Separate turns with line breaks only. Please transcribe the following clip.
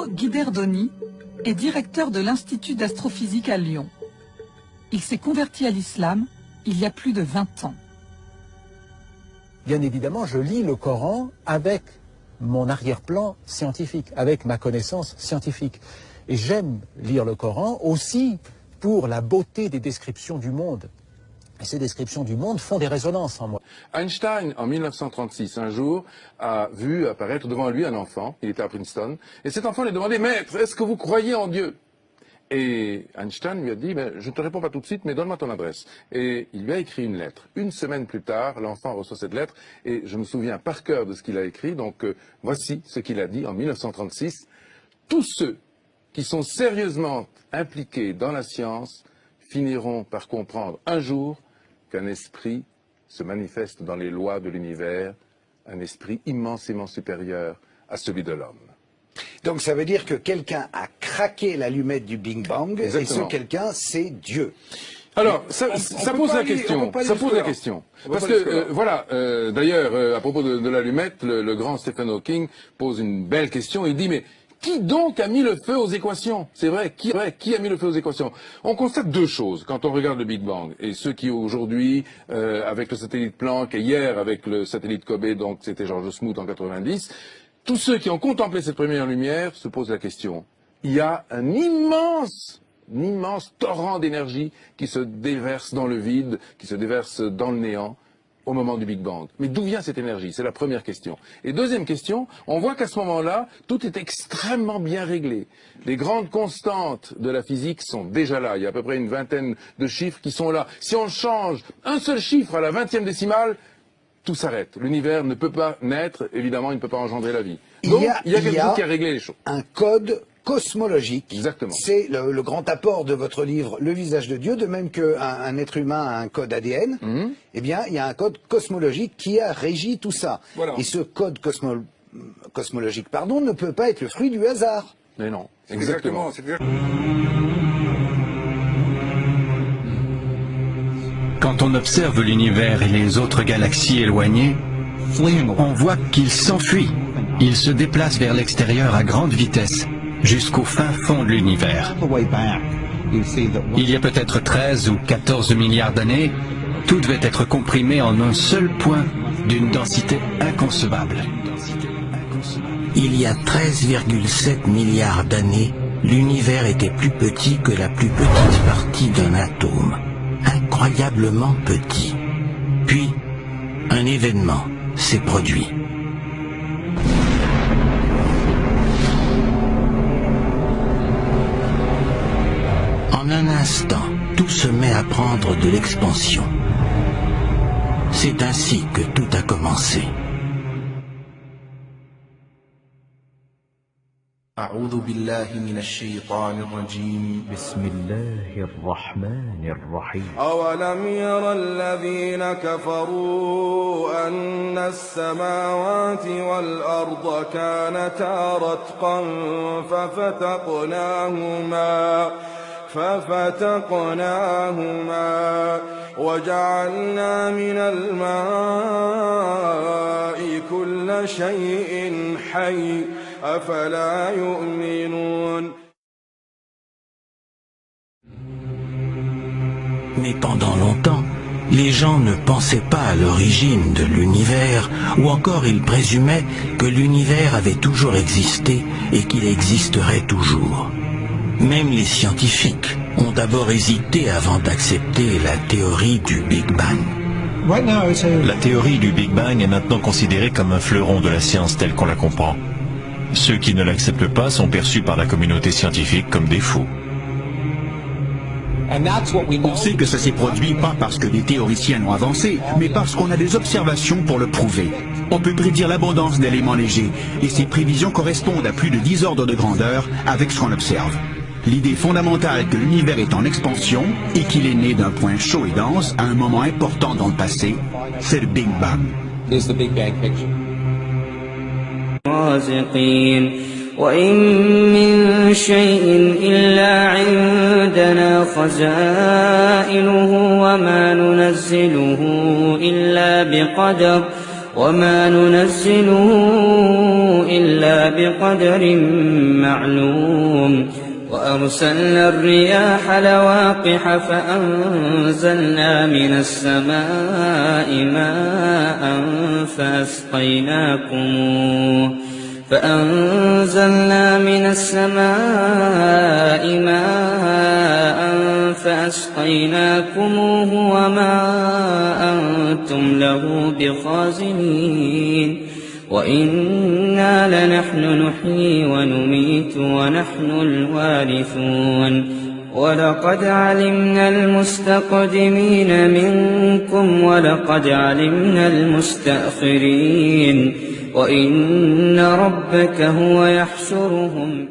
Guiberdoni est directeur de l'Institut d'astrophysique à Lyon. Il s'est converti à l'islam il y a plus de 20 ans.
Bien évidemment, je lis le Coran avec mon arrière-plan scientifique, avec ma connaissance scientifique. Et j'aime lire le Coran aussi pour la beauté des descriptions du monde. Et ces descriptions du monde font des résonances en moi.
Einstein, en 1936, un jour, a vu apparaître devant lui un enfant, il était à Princeton, et cet enfant lui a demandé « Maître, est-ce que vous croyez en Dieu ?» Et Einstein lui a dit « Je ne te réponds pas tout de suite, mais donne-moi ton adresse. » Et il lui a écrit une lettre. Une semaine plus tard, l'enfant reçoit cette lettre, et je me souviens par cœur de ce qu'il a écrit, donc voici ce qu'il a dit en 1936. « Tous ceux qui sont sérieusement impliqués dans la science finiront par comprendre un jour qu'un esprit se manifeste dans les lois de l'univers, un esprit immensément supérieur à celui de l'homme. »
Donc ça veut dire que quelqu'un a craqué l'allumette du Big Bang. Exactement. Et ce quelqu'un, c'est Dieu.
Alors, ça pose la question. Ça pose la question. Parce que, voilà, d'ailleurs, à propos de l'allumette, le grand Stephen Hawking pose une belle question. Il dit, mais qui donc a mis le feu aux équations? C'est vrai, qui a mis le feu aux équations? On constate deux choses quand on regarde le Big Bang. Et ceux qui aujourd'hui, avec le satellite Planck, et hier avec le satellite Kobe, donc c'était George Smoot en 90, tous ceux qui ont contemplé cette première lumière se posent la question. Il y a un immense torrent d'énergie qui se déverse dans le vide, qui se déverse dans le néant au moment du Big Bang. Mais d'où vient cette énergie? C'est la première question. Et deuxième question, on voit qu'à ce moment-là, tout est extrêmement bien réglé. Les grandes constantes de la physique sont déjà là. Il y a à peu près une vingtaine de chiffres qui sont là. Si on change un seul chiffre à la 20e décimale, tout s'arrête. L'univers ne peut pas naître, évidemment, il ne peut pas engendrer la vie. Donc, il y a quelque chose qui a réglé les choses.
Un code cosmologique.
Exactement.
C'est le grand apport de votre livre, Le visage de Dieu, de même qu'un être humain a un code ADN, eh bien, il y a un code cosmologique qui a régi tout ça.
Voilà.
Et ce code cosmologique, ne peut pas être le fruit du hasard.
Mais non, exactement.
Quand on observe l'univers et les autres galaxies éloignées, on voit qu'il s'enfuit. Il se déplace vers l'extérieur à grande vitesse, jusqu'au fin fond de l'univers. Il y a peut-être 13 ou 14 milliards d'années, tout devait être comprimé en un seul point d'une densité inconcevable.
Il y a 13,7 milliards d'années, l'univers était plus petit que la plus petite partie d'un atome. Incroyablement petit. Puis, un événement s'est produit. En un instant, tout se met à prendre de l'expansion. C'est ainsi que tout a commencé.
أعوذ بالله من الشيطان الرجيم بسم الله الرحمن الرحيم أولم ير الذين كفروا أن السماوات والأرض كانتا رتقا ففتقناهما وجعلنا من الماء كل شيء حي أفلا يؤمنون.
Mais pendant longtemps, les gens ne pensaient pas à l'origine de l'univers, ou encore ils présumaient que l'univers avait toujours existé et qu'il existerait toujours. Même les scientifiques ont d'abord hésité avant d'accepter la théorie du Big Bang.
La théorie du Big Bang est maintenant considérée comme un fleuron de la science telle qu'on la comprend. Ceux qui ne l'acceptent pas sont perçus par la communauté scientifique comme des fous.
On sait que ça s'est produit pas parce que des théoriciens ont avancé, mais parce qu'on a des observations pour le prouver. On peut prédire l'abondance d'éléments légers, et ces prévisions correspondent à plus de 10 ordres de grandeur avec ce qu'on observe. L'idée fondamentale que l'univers est en expansion et qu'il est né d'un point chaud et dense à un moment important dans le passé, c'est le Big Bang.
Is the Big Bang picture.
وإن من شيء إلا عندنا خزائنه وما ننزله إلا بقدر وما ننزله إلا بقدر معلوم وأرسلنا الرياح لواقح فأنزلنا من السماء ماء فأسقيناكموه وما أنتم له بخازنين وإنا لنحن نحيي ونميت ونحن الوارثون ولقد علمنا المستقدمين منكم ولقد علمنا المستأخرين وإن ربك هو يحشرهم